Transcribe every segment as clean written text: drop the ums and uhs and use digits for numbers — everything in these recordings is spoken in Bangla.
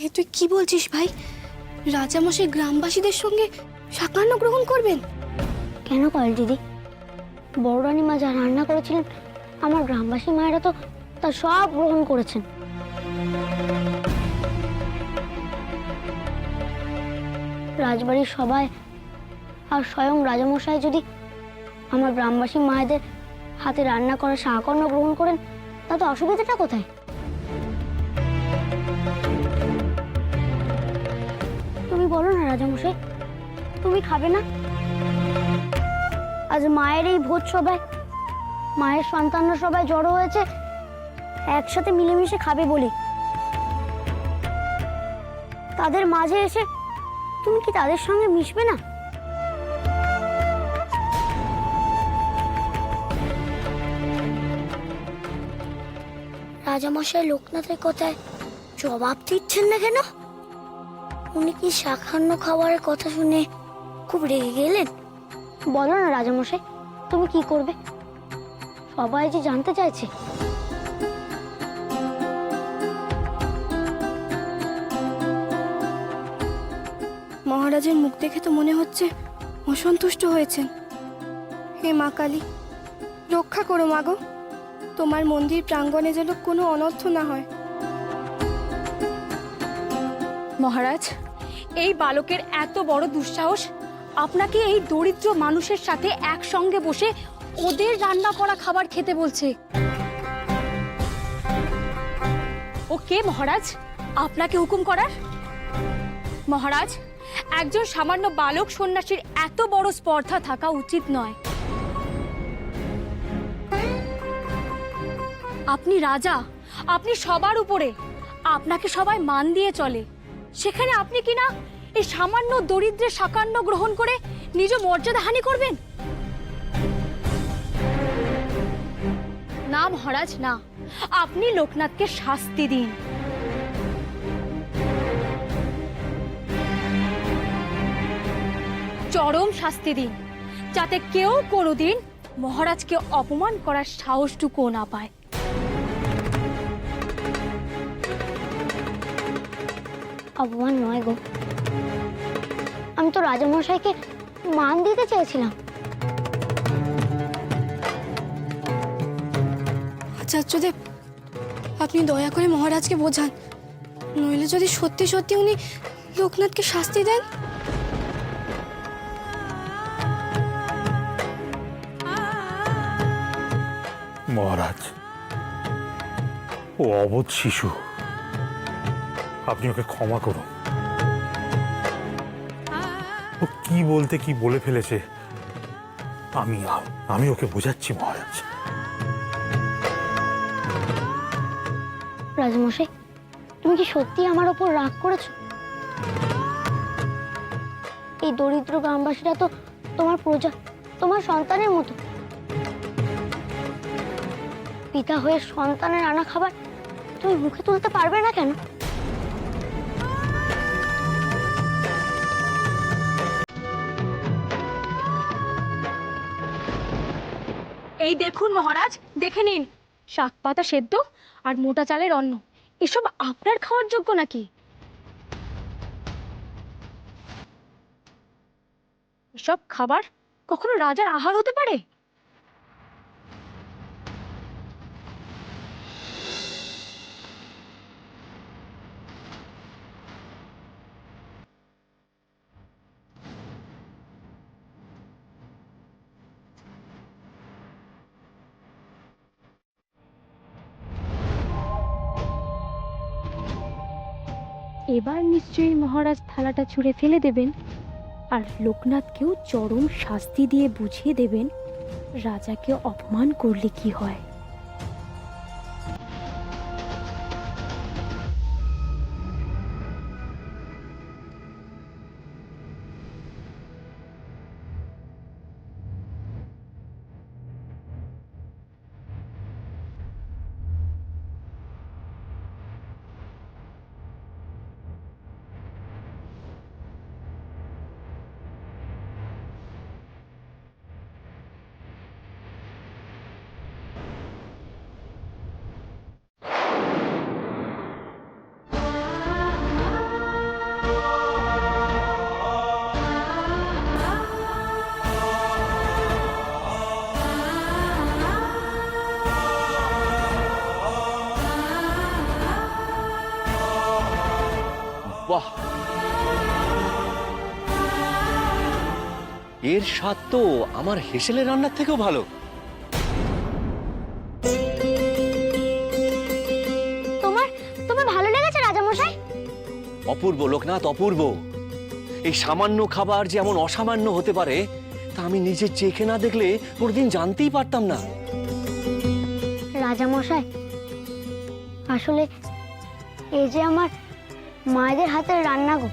এ তুই কি বলছিস ভাই? রাজামশাই গ্রামবাসীদের সঙ্গে সাকান্ন গ্রহণ করবেন? কেন করেন দিদি? বড় রানীমা যা রান্না করেছিলেন আমার গ্রামবাসী মায়েরা তো তা সব গ্রহণ করেছেন। রাজবাড়ির সবাই আর স্বয়ং রাজামশাই যদি আমার গ্রামবাসী মায়েদের হাতে রান্না করা শাককর্ণ গ্রহণ করেন তাতে অসুবিধাটা কোথায়? তুমি বলো না রাজামশাই, তুমি খাবে না? আজ মায়ের এই ভোজ সবাই, মায়ের সন্তানরা সবাই জড়ো হয়েছে একসাথে মিলেমিশে খাবে বলে। তাদের মাঝে এসে তুমি কি তাদের সঙ্গে মিশবে না? রাজামশাই লোকনাথের কথায় জবাব দিচ্ছেন না কেন? উনি কি শাখান্ন খাবারের কথা শুনে খুব রেগে গেলেন? বলো না রাজামশাই, তুমি কি করবে? সবাই যে জানতে চাইছে। মহারাজের মুখ দেখে তো মনে হচ্ছে অসন্তুষ্ট হয়েছেন। হে মা কালী, রক্ষা করো মাগো, তোমার মন্দির প্রাঙ্গণে যেন কোনো অনর্থ না হয়। মহারাজ, এই বালকের এত বড় দুঃসাহস আপনাকে এই দরিদ্র মানুষের সাথে একসঙ্গে বসে ওদের রান্না করা খাবার খেতে বলছে। ও কে মহারাজ আপনাকে হুকুম করার? মহারাজ, একজন সামান্য বালক সন্ন্যাসীর এত বড় স্পর্ধা থাকা উচিত নয়। আপনি রাজা, আপনি সবার উপরে, আপনাকে সবাই মান দিয়ে চলে। সেখানে আপনি কিনা এই সামান্য দরিদ্রের সাকান্ন গ্রহণ করে নিজ মর্যাদা হানি করবেন? না মহারাজ, না, আপনি লোকনাথকে শাস্তি দিন। চরম শাস্তি দিন, যাতে কেউ কোনোদিন মহারাজকে অপমান করার সাহসটুকু না পায়। অপমান নয় গো, আমি তো রাজামশাইকে মান দিতে চেয়েছিলাম। আচার্যদেব, আপনি দয়া করে মহারাজকে বোঝান, নইলে যদি সত্যি সত্যি উনি লোকনাথকে শাস্তি দেন। মহারাজ, ও অবোধ শিশু, আপনি ওকে ক্ষমা করুন। ও কি বলতে কি বলে ফেলেছে, আমি ওকে বোঝাচ্ছি মহারাজ। রাজামশাই, তুমি কি সত্যি আমার ওপর রাগ করেছো? এই দরিদ্র গ্রামবাসীরা তো তোমার প্রজা, তোমার সন্তানের মতো। পিতা হয়ে সন্তানের আনা খাবার তুমি মুখে তুলতে পারবে না কেন? এই দেখুন মহারাজ, দেখে নিন, শাক পাতা সেদ্ধ আর মোটা চালের অন্ন, এসব আপনার খাওয়ার যোগ্য নাকি? এসব খাবার কখনো রাজার আহার হতে পারে? এবার নিশ্চয়ই মহারাজ থালাটা ছুঁড়ে ফেলে দেবেন আর লোকনাথকেও চরম শাস্তি দিয়ে বুঝিয়ে দেবেন রাজাকে অপমান করলে কি হয়। বাহ, এর স্বাদ তো আমার হেসেলের রান্নার থেকেও ভালো। তোমার তোমার ভালো লেগেছে রাজামশাই? অপূর্ব লোকনাথ, অপূর্ব। এই সামান্য খাবার যে এমন অসামান্য হতে পারে তা আমি নিজে চেখে না দেখলে কোনোদিন জানতেই পারতাম না। রাজামশাই, আসলে এই যে আমার মায়েদের হাতের রান্না গো,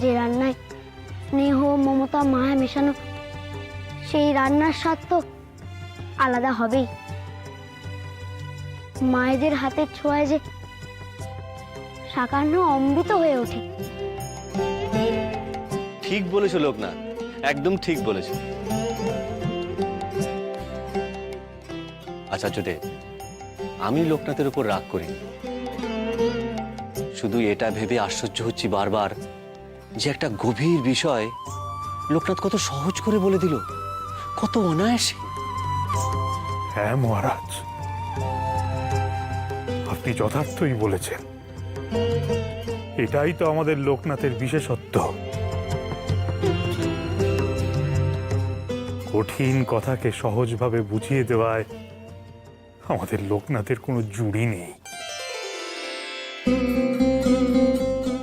যে রান্নায় স্নেহ, মমতা, মায়া মেশানো, সেই রান্নার স্বাদ তো আলাদা হবেই। মায়েদের হাতের ছোঁয়ায় যে সাকান্ন অমৃত হয়ে ওঠে। ঠিক বলেছো লোকনাথ, একদম ঠিক বলেছো। আচ্ছা চোদে, আমি লোকনাথের উপর রাগ করি, শুধু এটা ভেবে আশ্চর্য হচ্ছি বারবার যে একটা গভীর বিষয় লোকনাথ কত সহজ করে বলে দিল, কত অনায়াসে। হ্যাঁ মহারাজ, আপনি যথার্থই বলেছেন। এটাই তো আমাদের লোকনাথের বিশেষত্ব। কঠিন কথাকে সহজভাবে বুঝিয়ে দেওয়ায় আমাদের লোকনাথের কোনো জুড়ি নেই।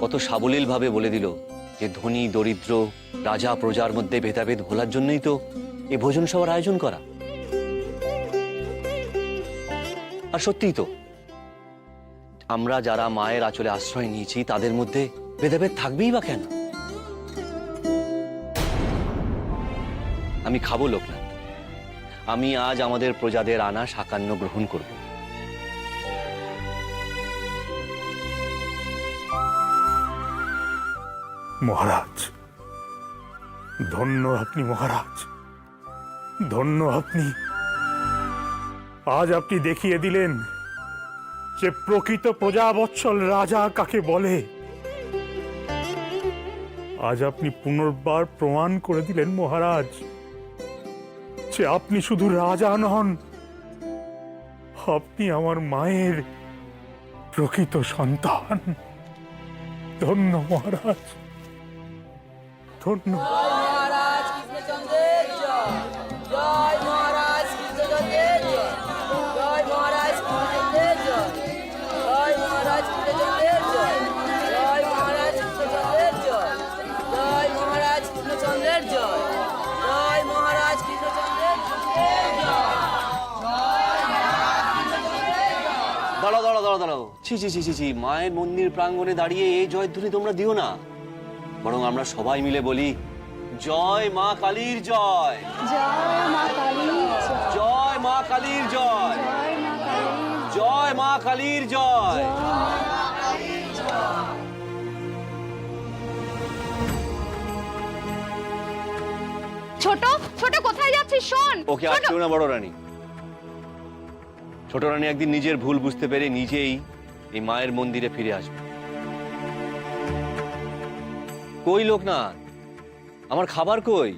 কত সাবলীল ভাবে বলে দিল যে ধনী দরিদ্র, রাজা প্রজার মধ্যে ভেদাভেদ ভোলার জন্যই তো এই ভোজন সভার আয়োজন করা। আর সত্যিই তো, আমরা যারা মায়ের আঁচলে আশ্রয় নিয়েছি তাদের মধ্যে ভেদাভেদ থাকবেই বা কেন? আমি খাবো লোকনাথ, আমি আজ আমাদের প্রজাদের আনা সাকান্ন গ্রহণ করব। মহারাজ, ধন্য আপনি মহারাজ, ধন্য আপনি। আজ আপনি দেখিয়ে দিলেন যে প্রকৃত প্রজাবৎসল রাজা কাকে বলে। আজ আপনি পুনর্বার প্রমাণ করে দিলেন মহারাজ যে আপনি শুধু রাজা নন, আপনি আমার মায়ের প্রকৃত সন্তান। ধন্য মহারাজ, ধন্য। মহারাজ কৃষ্ণচন্দ্রের জয়, জয় মহারাজ কৃষ্ণচন্দ্রের জয়, জয় মহারাজ কৃষ্ণচন্দ্রের জয়, জয় মহারাজ কৃষ্ণচন্দ্রের জয়, জয় মহারাজ কৃষ্ণচন্দ্রের জয়, জয় মহারাজ কৃষ্ণচন্দ্রের জয়, জয় মহারাজ কৃষ্ণচন্দ্রের জয়। দাঁড়াও দাঁড়াও দাঁড়াও দাঁড়াও, ছি ছি ছি ছি ছি, মায়ের মন্দির প্রাঙ্গণে দাঁড়িয়ে এই জয়ধ্বনি তোমরা দিও না, বরং আমরা সবাই মিলে বলি জয় মা কালীর জয়, জয় মা কালীর জয়, জয় মা কালীর জয়, জয় মা কালীর জয় মা কালীর জয়। ছোট ছোট কোথায় যাচ্ছিস? শোন, ওকে আসছেও না বড় রানী। ছোট রানী একদিন নিজের ভুল বুঝতে পেরে নিজেই এই মায়ের মন্দিরে ফিরে আসবে। কই লোকনাথ, আমার খাবার কই?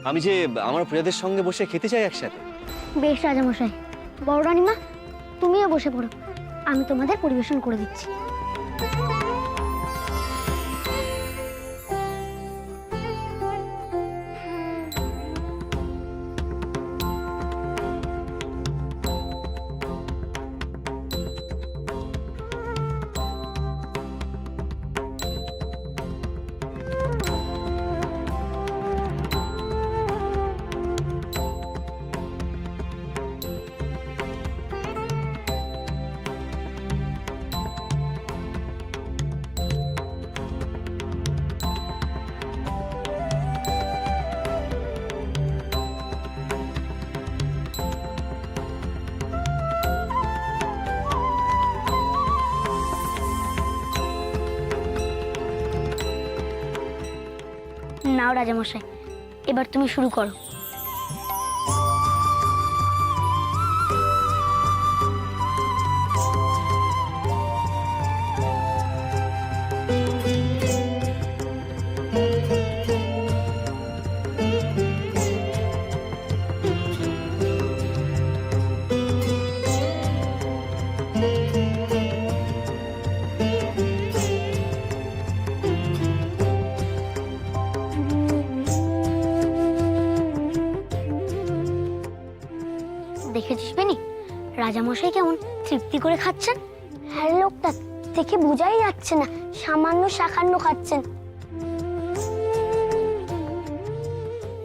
আমি যে আমার প্রজাদের সঙ্গে বসে খেতে চাই একসাথে। বেশ রাজামশাই, বড় রানীমা তুমিও বসে পড়ো, আমি তোমাদের পরিবেশন করে দিচ্ছি। নাও রাজামশাই, এবার তুমি শুরু করো। রাজামশাই কেমন তৃপ্তি করে খাচ্ছেন। হ্যাঁ, লোকটা দেখে বোঝাই যাচ্ছে না সামান্য শাখান্ন খাচ্ছেন।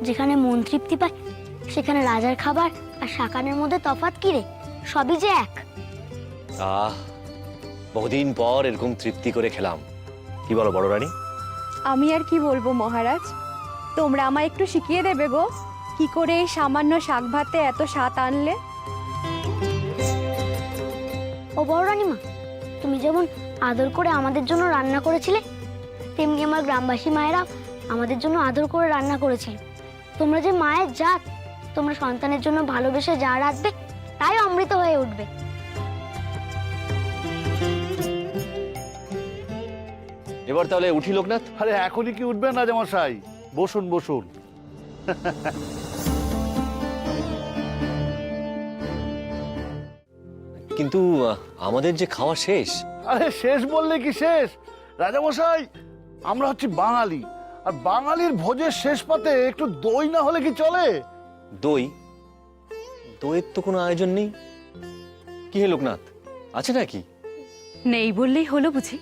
যেখানে মন তৃপ্তি পায় সেখানে রাজার খাবার আর শাকানের মধ্যে তফাৎ কি রে? সবই যে এক। বহুদিন পর এরকম তৃপ্তি করে খেলাম। কি বলো বড় রানী? আমি আর কি বলবো মহারাজ, তোমরা আমায় একটু শিখিয়ে দেবে গো, কি করে এই সামান্য শাক ভাতে এত স্বাদ আনলে। ও বড় রানীমা, তুমি যেমন আদর করে আমাদের জন্য রান্না করেছিলে, তেমনি আমার গ্রামবাসী মায়েরা আমাদের জন্য আদর করে রান্না করেছিল। তোমরা যে মায়ের জাত, তোমরা সন্তানের জন্য ভালোবেসে যা রাখবে তাই অমৃত হয়ে উঠবে। এবার তাহলে উঠি লোকনাথ। আরে এখনই কি উঠবেন রাজামশাই? বসুন বসুন। কিন্তু আমাদের যে খাওয়া শেষ। আরে শেষ বললে কি শেষ রাজামশাই? আমরা হচ্ছি বাঙালি, আর বাঙালির ভোজের শেষ পাতে একটু দই না হলে কি চলে? দই? দইয়ের তো কোনো আয়োজন নেই। কি হে লোকনাথ, আছে নাকি? নেই বললেই হলো বুঝি?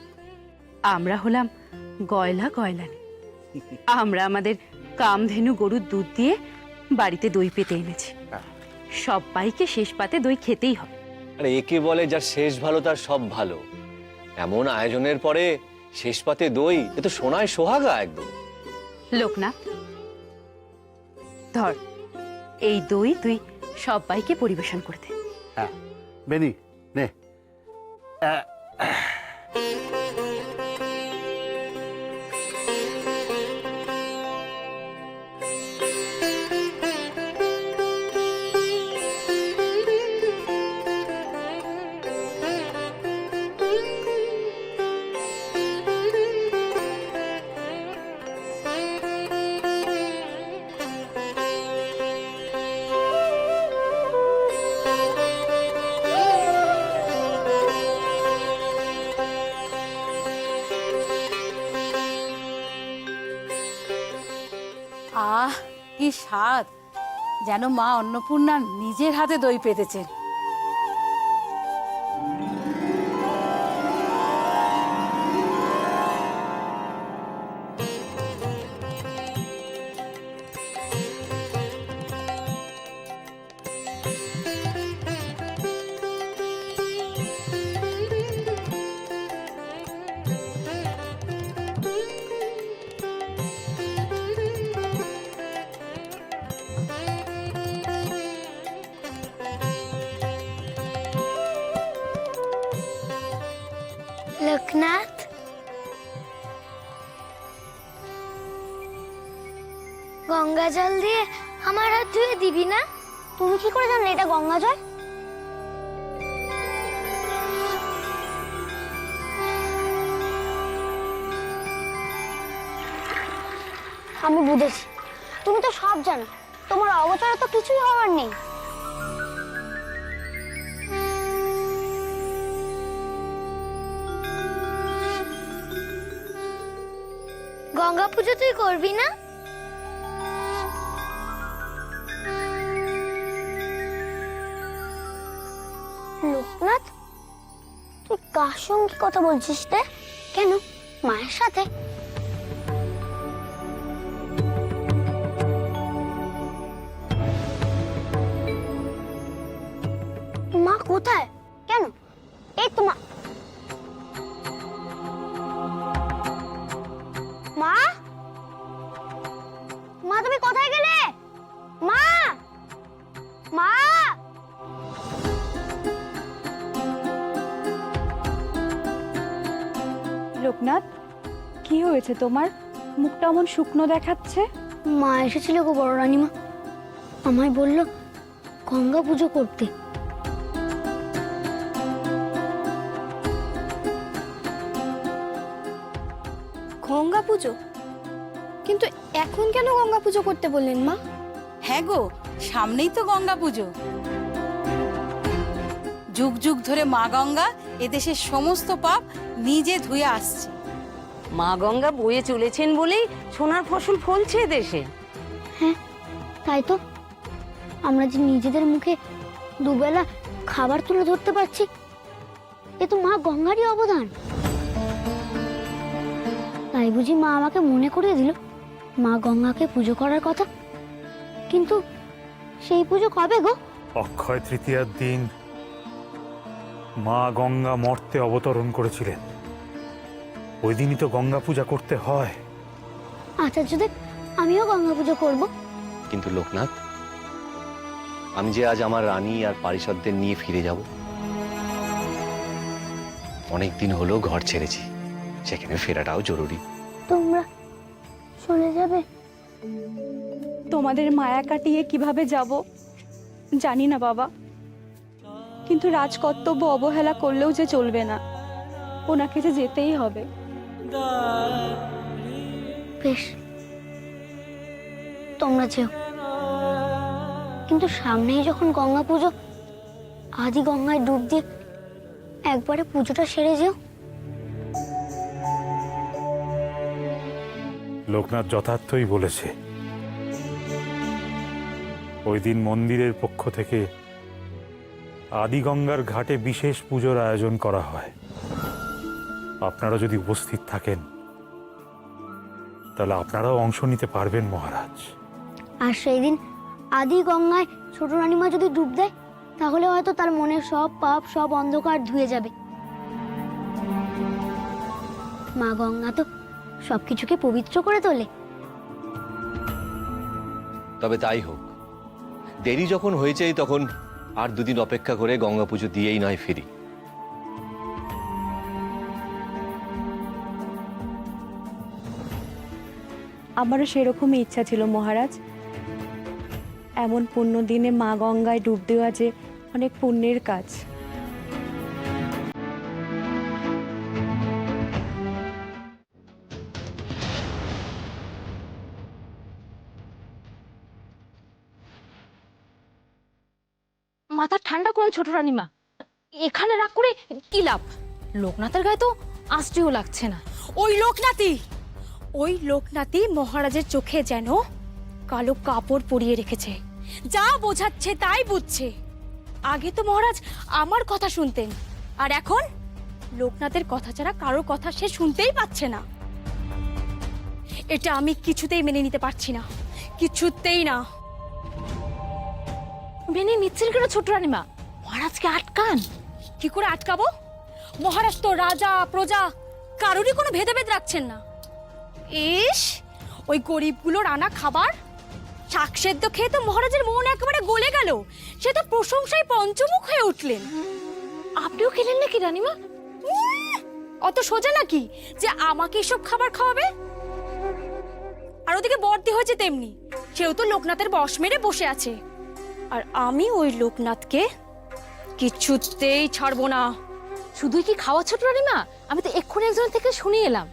আমরা হলাম গয়লা গয়লানি। আমরা আমাদের কামধেনু গরুর দুধ দিয়ে বাড়িতে দই পেতে এনেছি। সবাইকে শেষ পাতে দই খেতেই হবে। আরে একে বলে যার শেষ ভালো তার সব ভালো। এমন আয়োজনের পরে শেষ পাতে দই, এ তো সোনায় সোহাগা একদম। লোকনাথ, ধর এই দই তুই সবাইকে পরিবেশন করে দে। হ্যাঁ বেনি নে। আহ, কি স্বাদ! যেন মা অন্নপূর্ণা নিজের হাতে দই পেতেছেন। লোকনাথ, গঙ্গা জল দিয়ে আমার হাত ধুয়ে দিবি না? তুমি কি করে জানলে এটা গঙ্গা জল? আমি বুঝেছি, তুমি তো সব জানো, তোমার অগোচরে তো কিছুই হওয়ার নেই। গঙ্গা পুজো তুই করবি না? লোকনাথ, তুই কার সঙ্গে কথা বলছিস রে? কেন, মায়ের সাথে? মা কোথায়? কেন? এই তো মা। মা, মা তুমি কোথায় গেলে? মা, মা। লোকনাথ, কি হয়েছে তোমার? মুখটা এমন শুকনো দেখাচ্ছে। মা এসেছিল গো বড় রানীমা, আমায় বলল গঙ্গা পুজো করতে। গঙ্গা পুজো? কিন্তু এখন কেন গঙ্গা পুজো করতে বললেন মা? হ্যাঁ গো, সামনেই তো গঙ্গা পুজো। যুগ যুগ ধরে মা গঙ্গা এদেশের সমস্ত পাপ নিজে ধুয়ে আসছে। মা গঙ্গা বয়ে চলেছেন বলেই সোনার ফসল ফলছে দেশে। হ্যাঁ তাই তো, আমরা যে নিজেদের মুখে দুবেলা খাবার তুলে ধরতে পারছি, এ তো মা গঙ্গারই অবদান। তাই বুঝি মা আমাকে মনে করিয়ে দিল মা গঙ্গাকে পুজো করার কথা। কিন্তু সেই পুজো কবে গো? অক্ষয় তৃতীয়ার দিন মা গঙ্গা মর্তে অবতরণ করেছিলেন। ওই দিনই তো গঙ্গা পূজা করতে হয়। আচার্যদেব, আমিও গঙ্গা পুজো করব। কিন্তু লোকনাথ, আমি যে আজ আমার রানী আর পারিষদদের নিয়ে ফিরে যাব, অনেক দিন হলো ঘর ছেড়েছি, সেখানে ফেরাটাও জরুরি। তোমরা চলে যাবে? তোমাদের মায়া কাটিয়ে কিভাবে যাব জানি না বাবা, কিন্তু রাজকর্তব্য অবহেলা করলেও যে চলবে না, ওনাকে যে যেতেই হবে। বেশ, তোমরা যেও, কিন্তু সামনেই যখন গঙ্গা পুজো, আদি গঙ্গায় ডুব দিয়ে একবারে পুজোটা সেরে যেও। লোকনাথ যথার্থই বলেছে। ওই দিন মন্দিরের পক্ষ থেকে আদিগঙ্গার ঘাটে বিশেষ পুজোর আয়োজন করা হয়। আপনারা যদি উপস্থিত থাকেন তাহলে আপনারাও অংশ নিতে পারবেন মহারাজ। আর সেই দিন আদি গঙ্গায় ছোট রানীমা যদি ডুব দেয়, তাহলে হয়তো তার মনের সব পাপ, সব অন্ধকার ধুয়ে যাবে। মা গঙ্গা তো সবকিছুকে পবিত্র করে তোলে। তবে তাই হোক, দেরি যখন হয়েছেই তখন আর দুদিন অপেক্ষা করে গঙ্গা পুজো দিয়েই নয় ফিরি। আমারও সেরকমই ইচ্ছা ছিল মহারাজ। এমন পুণ্য দিনে মা গঙ্গায় ডুব দেওয়া যে অনেক পুণ্যের কাজ। মাথা ঠান্ডা করুন ছোট রানীমা, এখানে রাগ করে কি লাভ? লোকনাথের গায়ে তো আঁচটিও লাগছে না। ওই লোকনাথই মহারাজের চোখে যেন কালো কাপড় পরিয়ে রেখেছে। যা বোঝাচ্ছে তাই বুঝছে। আগে তো মহারাজ আমার কথা শুনতেন, আর এখন লোকনাথের কথা ছাড়া কারোর কথা সে শুনতেই পাচ্ছে না। এটা আমি কিছুতেই মেনে নিতে পারছি না, কিছুতেই না। মেনে নিচ্ছেন কেন ছোট রানীমা? মহারাজকে আটকান। কি করে আটকাবো? মহারাজ তো রাজা প্রজা কারোরই কোনো ভেদাভেদ রাখছেন না। ইস, ওই গরিবগুলোর আনা খাবার শাক সেদ্ধ খেয়ে তো মহারাজের মন একেবারে গলে গেল। সে তো প্রশংসায় পঞ্চমুখ হয়ে উঠলেন। আপনিও খেলেন নাকি রানীমা? অত সোজা নাকি যে আমাকে এসব খাবার খাওয়াবে? আর ওদিকে বর্দি হয়েছে তেমনি, সেও তো লোকনাথের বশ মেরে বসে আছে। আর আমি ওই লোকনাথকে কিছুতেই ছাড়বো না। শুধুই কি খাওয়া ছোট রানীমা? আমি তো এক্ষুনি একজনের থেকে শুনে এলাম,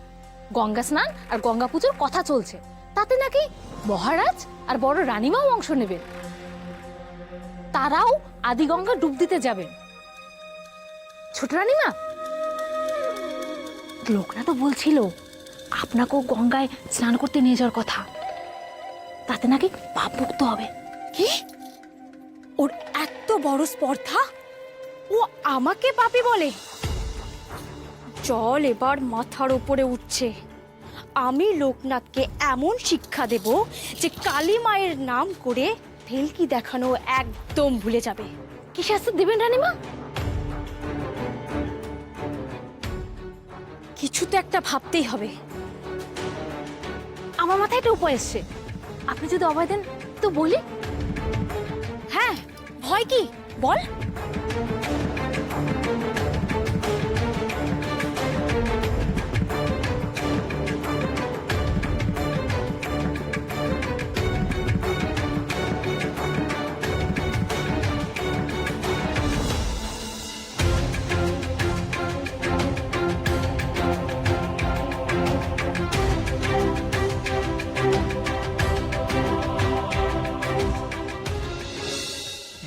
গঙ্গা স্নান আর গঙ্গা পুজোর কথা চলছে। তাতে নাকি মহারাজ আর বড় রানীমাও অংশ নেবেন। তারাও আদি গঙ্গা ডুব দিতে যাবেন। ছোট রানীমা, লোকনা তো বলছিল আপনাকেও গঙ্গায় স্নান করতে নিয়ে যাওয়ার কথা। তাতে নাকি পাপ মুক্ত হবে। কি? ওর এত বড় স্পর্ধা, ও আমাকে পাপী বলে? জল এবার মাথার উপরে উঠছে। আমি লোকনাথকে এমন শিক্ষা দেব যে কালী মায়ের নাম করে ভেলকি দেখানো একদম ভুলে যাবে। কি শাস্তি দেবেন রানীমা? কিছু তো একটা ভাবতেই হবে। আমার মাথায় একটা উপায় এসছে, আপনি যদি অভয় দেন তো বলি। হ্যাঁ, ভয় কি বল।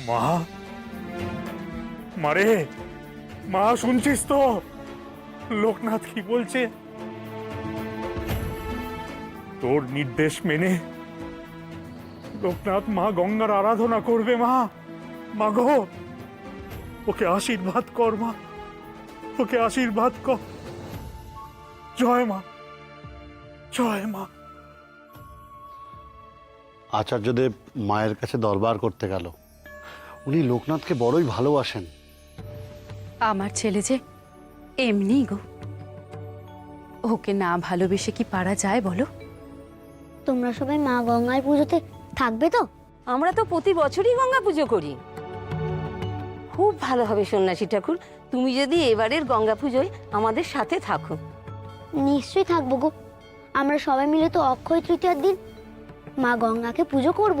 মা, মারে মা, শুনছিস তো লোকনাথ কি বলছে? তোর নির্দেশ মেনে লোকনাথ মা গঙ্গার আরাধনা করবে। মা, মা গো, ওকে আশীর্বাদ কর মা, ওকে আশীর্বাদ কর। জয় মা, জয় মা। আচার্যদেব মায়ের কাছে দরবার করতে গেল। উনি লোকনাথকে বড়ই ভালোবাসেন। আমার ছেলে যে এমনি গো, ওকে না ভালোবেসে কি পারা যায় বলো? তোমরা সবাই মা গঙ্গার পুজোতে থাকবে তো? আমরা তো প্রতি বছরই গঙ্গা পুজো করি। খুব ভালো হবে সন্ন্যাসী ঠাকুর, তুমি যদি এবারের গঙ্গা পুজোয় আমাদের সাথে থাকো। নিশ্চয়ই থাকবো গো। আমরা সবাই মিলে তো অক্ষয় তৃতীয়ার দিন মা গঙ্গাকে পুজো করব।